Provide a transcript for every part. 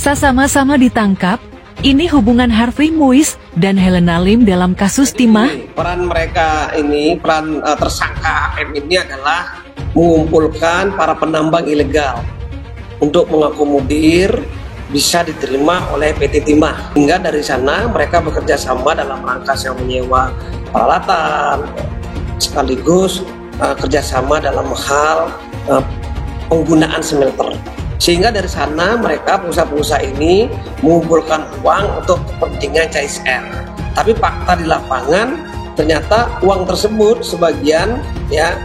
Sama-sama ditangkap. Ini hubungan Harvey Muiz dan Helena Lim dalam kasus timah. Peran mereka ini, peran tersangka HM ini adalah mengumpulkan para penambang ilegal untuk mengakomodir bisa diterima oleh PT Timah. Hingga dari sana mereka bekerja sama dalam rangka yang menyewa peralatan, sekaligus kerjasama dalam hal penggunaan smelter. Sehingga dari sana mereka pengusaha-pengusaha ini mengumpulkan uang untuk kepentingan CSR. Tapi fakta di lapangan ternyata uang tersebut sebagian ya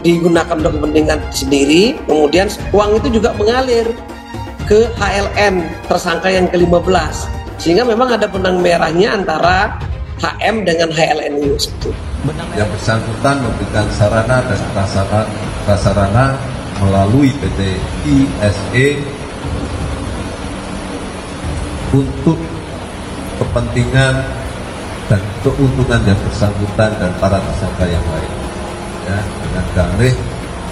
digunakan untuk kepentingan sendiri, kemudian uang itu juga mengalir ke HLM tersangka yang ke-15. Sehingga memang ada benang merahnya antara HM dengan HLN ini. Yang bersangkutan memberikan sarana dan prasarana melalui PT ISE untuk kepentingan dan keuntungan yang bersangkutan dan para tersangka yang lain, ya, dengan dalih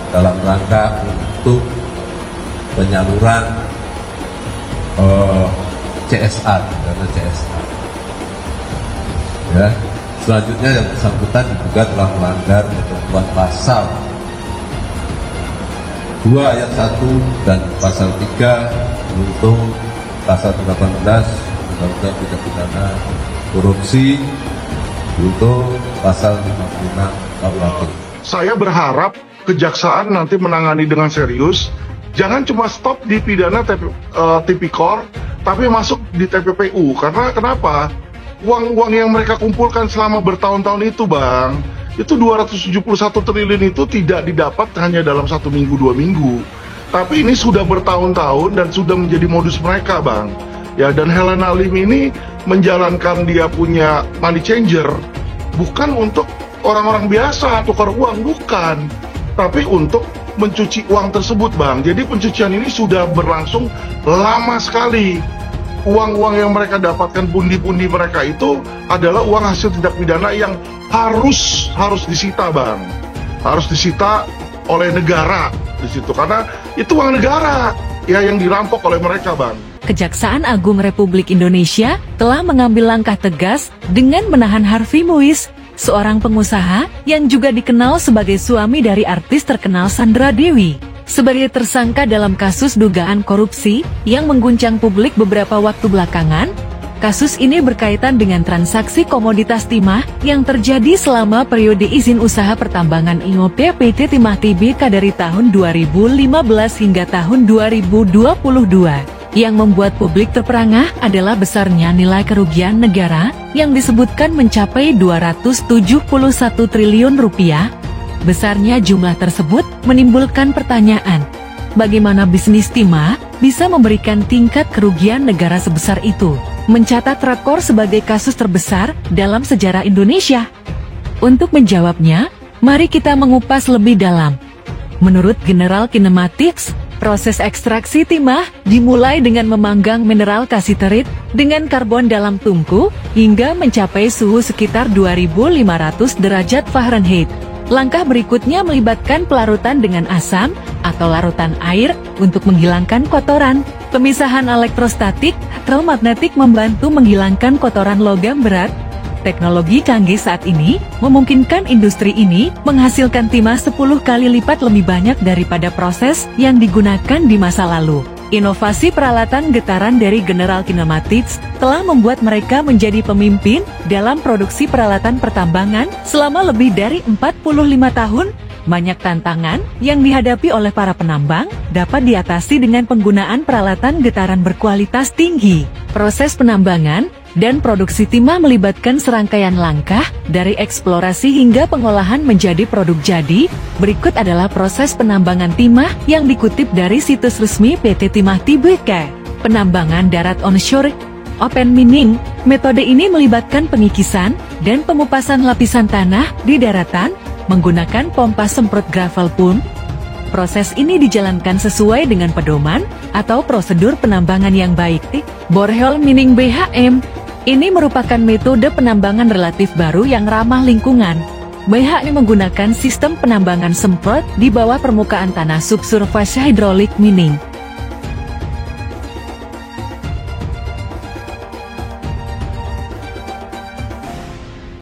dalam rangka untuk penyaluran CSR, karena CSR. Ya, selanjutnya yang bersangkutan diduga telah melanggar ketentuan pasal 2 ayat 1 dan pasal 3 untuk pasal 18 Undang-Undang Tindak Pidana Korupsi untuk pasal 56 KUHP. Saya berharap kejaksaan nanti menangani dengan serius, jangan cuma stop di pidana tipikor, tapi masuk di TPPU. Karena kenapa? Uang-uang yang mereka kumpulkan selama bertahun-tahun itu, Bang, itu 271 triliun itu tidak didapat hanya dalam 1 minggu, 2 minggu. Tapi ini sudah bertahun-tahun dan sudah menjadi modus mereka, Bang. Ya, dan Helena Lim ini menjalankan dia punya money changer bukan untuk orang-orang biasa tukar uang, bukan. Tapi untuk mencuci uang tersebut, Bang. Jadi pencucian ini sudah berlangsung lama sekali. Uang-uang yang mereka dapatkan, pundi-pundi mereka itu adalah uang hasil tindak pidana yang harus disita, Bang. Harus disita oleh negara di situ, karena itu uang negara ya yang dirampok oleh mereka, Bang. Kejaksaan Agung Republik Indonesia telah mengambil langkah tegas dengan menahan Harvey Muiz, seorang pengusaha yang juga dikenal sebagai suami dari artis terkenal Sandra Dewi, sebagai tersangka dalam kasus dugaan korupsi yang mengguncang publik beberapa waktu belakangan. Kasus ini berkaitan dengan transaksi komoditas timah yang terjadi selama periode izin usaha pertambangan IOP PT Timah Tbk dari tahun 2015 hingga tahun 2022. Yang membuat publik terperangah adalah besarnya nilai kerugian negara yang disebutkan mencapai 271 triliun rupiah. Besarnya jumlah tersebut menimbulkan pertanyaan, bagaimana bisnis timah bisa memberikan tingkat kerugian negara sebesar itu, mencatat rekor sebagai kasus terbesar dalam sejarah Indonesia? Untuk menjawabnya, mari kita mengupas lebih dalam. Menurut General Kinematics, proses ekstraksi timah dimulai dengan memanggang mineral kasiterit dengan karbon dalam tungku hingga mencapai suhu sekitar 2500 derajat Fahrenheit. Langkah berikutnya melibatkan pelarutan dengan asam atau larutan air untuk menghilangkan kotoran. Pemisahan elektrostatik atau magnetik membantu menghilangkan kotoran logam berat. Teknologi canggih saat ini memungkinkan industri ini menghasilkan timah 10 kali lipat lebih banyak daripada proses yang digunakan di masa lalu. Inovasi peralatan getaran dari General Kinematics telah membuat mereka menjadi pemimpin dalam produksi peralatan pertambangan selama lebih dari 45 tahun. Banyak tantangan yang dihadapi oleh para penambang dapat diatasi dengan penggunaan peralatan getaran berkualitas tinggi. Proses penambangan dan produksi timah melibatkan serangkaian langkah dari eksplorasi hingga pengolahan menjadi produk jadi. Berikut adalah proses penambangan timah yang dikutip dari situs resmi PT Timah Tbk. Penambangan darat onshore, open mining. Metode ini melibatkan pengikisan dan pengupasan lapisan tanah di daratan menggunakan pompa semprot gravel pump. Proses ini dijalankan sesuai dengan pedoman atau prosedur penambangan yang baik. Borehole mining BHM. Ini merupakan metode penambangan relatif baru yang ramah lingkungan. BHM menggunakan sistem penambangan semprot di bawah permukaan tanah subsurface hydraulic mining.